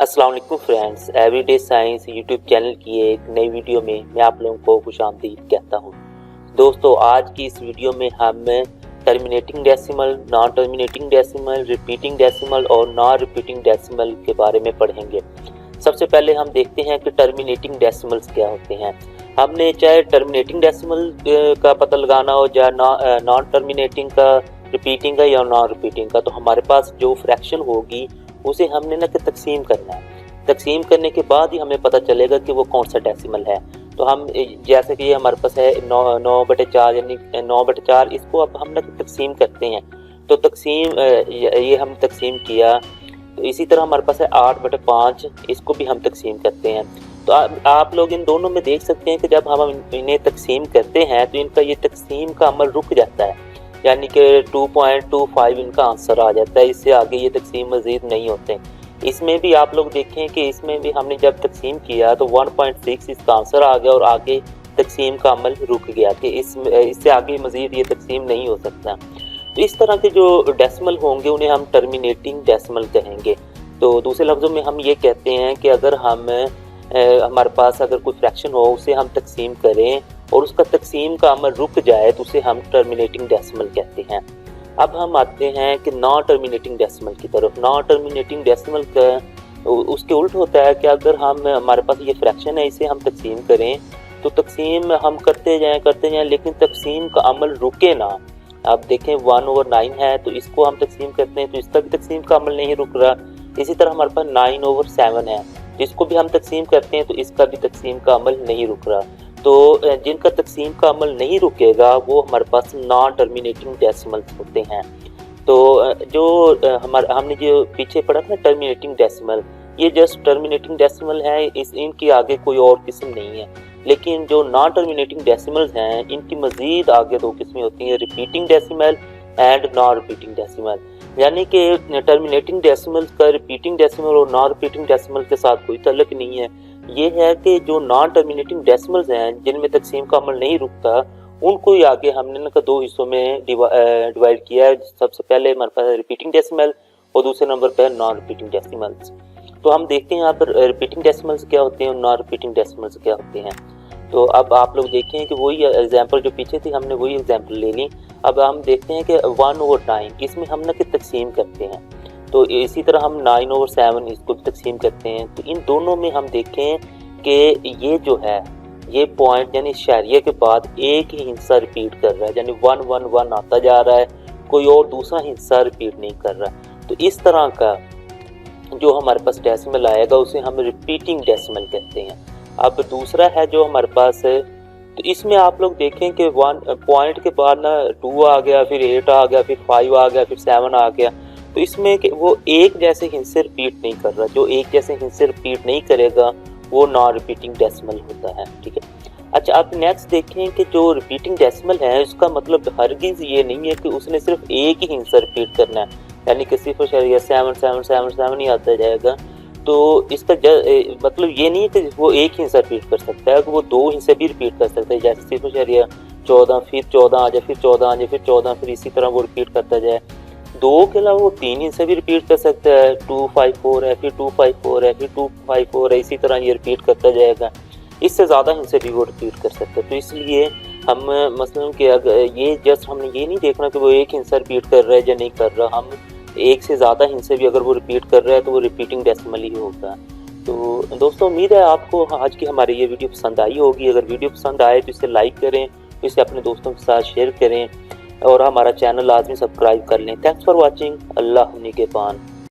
अस्सलाम वालेकुम friends, everyday science YouTube channel की एक नई वीडियो में मैं आप लोगों को खुशामदीद कहता हूँ। दोस्तों, आज की इस वीडियो में हम terminating decimal, non terminating decimal, repeating decimal और नॉन रिपीटिंग डेसिमल के बारे में पढ़ेंगे। सबसे पहले हम देखते हैं कि टर्मिनेटिंग डेसिमल्स क्या होते हैं। हमने चाहे टर्मिनेटिंग डेसिमल का पता लगाना हो या नॉन टर्मिनेटिंग का, रिपीटिंग का या नॉन रिपीटिंग का, तो हमारे पास जो फ्रैक्शन होगी उसे हमने ना कि तकसीम करना है। तकसीम करने के बाद ही हमें पता चलेगा कि वो कौन सा डेसिमल है। तो हम जैसे कि ये हमारे पास है 9/4 यानी 9/4, इसको अब हम ना तकसीम करते हैं। तो तकसीम ये हम तकसीम किया। तो इसी तरह हमारे पास है 8/5, इसको भी हम तकसीम करते हैं। तो आप लोग इन दोनों में देख सकते हैं कि जब हम इन्हें तकसीम करते हैं तो इनका ये तकसीम का अमल रुक जाता है, यानी कि 2.25 इनका आंसर आ जाता है। इससे आगे ये तकसीम मज़ीद नहीं होते। इसमें भी आप लोग देखें कि इसमें भी हमने जब तकसीम किया तो 1.6 इसका आंसर आ गया और आगे तकसीम का अमल रुक गया कि इससे आगे मज़ीद ये तकसीम नहीं हो सकता। तो इस तरह के जो डेसिमल होंगे उन्हें हम टर्मिनेटिंग डेसिमल कहेंगे। तो दूसरे लफ्ज़ों में हम ये कहते हैं कि अगर हमारे पास अगर कोई फ्रैक्शन हो उसे हम तकसीम करें और उसका तकसीम का अमल रुक जाए तो उसे हम टर्मिनेटिंग डेसिमल कहते हैं। अब हम आते हैं कि नॉन टर्मिनेटिंग डेसिमल की तरफ। नॉन टर्मिनेटिंग डेसिमल का उसके उल्ट होता है कि अगर हमारे पास ये फ्रैक्शन है, इसे हम तकसीम करें तो तकसीम हम करते जाएं लेकिन तकसीम का अमल रुके ना। आप देखें 1/9 है तो इसको हम तकसीम करते हैं तो इसका भी तकसीम का अमल नहीं रुक रहा। इसी तरह हमारे पास 9/7 है, जिसको भी हम तकसीम करते हैं तो इसका भी तकसीम का अमल नहीं रुक रहा। तो जिनका तकसीम का अमल नहीं रुकेगा वो हमारे पास नॉन टर्मिनेटिंग डेसिमल्स होते हैं। तो जो हमने जो पीछे पढ़ा था टर्मिनेटिंग डेसिमल, ये जस्ट टर्मिनेटिंग डेसिमल है, इनकी आगे कोई और किस्म नहीं है। लेकिन जो नॉन टर्मिनेटिंग डेसिमल्स हैं इनकी मज़ीद आगे दो किस्में होती हैं, repeating decimal and non repeating decimal. यानी कि टर्मिनेटिंग डेसिमल्स का रिपीटिंग डेसिमल और नॉन रिपीटिंग डेसिमल के साथ कोई ताल्लुक नहीं है। ये है कि जो नॉन टर्मिनेटिंग डेसिमल्स हैं जिनमें तकसीम का अमल नहीं रुकता, उनको ही आगे हमने ना दो हिस्सों में डिवाइड किया है। सबसे पहले हमारे पास रिपीटिंग डेसिमल और दूसरे नंबर पर नॉन रिपीटिंग डेसिमल्स। तो हम देखते हैं यहाँ पर रिपीटिंग डेसिमल्स क्या होते हैं और नॉन रिपीटिंग डेसिमल्स क्या होते हैं। तो अब आप लोग देखें कि वही एग्जाम्पल जो पीछे थी हमने वही एग्जाम्पल ले ली। अब हम देखते हैं कि 1/9 इसमें हम ना कि तकसीम करते हैं। तो इसी तरह हम 9/7 इसको तकसीम करते हैं। तो इन दोनों में हम देखें कि ये जो है ये पॉइंट यानी इशारिया के बाद एक ही हिस्सा रिपीट कर रहा है, यानी 111 आता जा रहा है, कोई और दूसरा हिस्सा रिपीट नहीं कर रहा। तो इस तरह का जो हमारे पास डेसिमल आएगा उसे हम रिपीटिंग डेसिमल कहते हैं। अब दूसरा है जो हमारे पास है, तो इसमें आप लोग देखें कि 1 पॉइंट के बाद ना 2 आ गया, फिर 8 आ गया, फिर 5 आ गया, फिर 7 आ गया। तो इसमें कि वो एक जैसे हिस्से रिपीट नहीं कर रहा। जो एक जैसे हिस्से रिपीट नहीं करेगा वो नॉन रिपीटिंग डेसिमल होता है। ठीक है। अच्छा, आप नेक्स्ट देखें कि जो रिपीटिंग डेसिमल है उसका मतलब हरगिज़ ये नहीं है कि उसने सिर्फ एक ही हिस्सा रिपीट करना है, यानी कि 0.77777 ही आता जाएगा। तो इसका मतलब ये नहीं है कि वो एक ही हिस्सा रिपीट कर सकता है, कि वो दो हिस्से भी रिपीट कर सकता है। जैसे 0.14 फिर 14 आ जाए, फिर 14 आ जाए, फिर 14, फिर इसी तरह वो रिपीट करता जाए। 2 के अलावा वो 3 हिस्से भी रिपीट कर सकता है। 254 है, फिर 254 है, फिर 254 है, इसी तरह ये रिपीट करता जाएगा। इससे ज़्यादा हिस्से भी वो रिपीट कर सकता है। तो इसलिए हम मसलन कि अगर ये जस्ट हमने ये नहीं देखना कि वो एक हिस्सा रिपीट कर रहा है या नहीं कर रहा, हम एक से ज़्यादा हिस्से भी अगर वो रिपीट कर रहा है तो वो रिपीटिंग डेसिमल ही होगा। तो दोस्तों, उम्मीद है आपको आज की हमारी ये वीडियो पसंद आई होगी। अगर वीडियो पसंद आए तो इसे लाइक करें, इसे अपने दोस्तों के साथ शेयर करें और हमारा चैनल लाजमी सब्सक्राइब कर लें। Thanks for watching. अल्लाह निगहबान।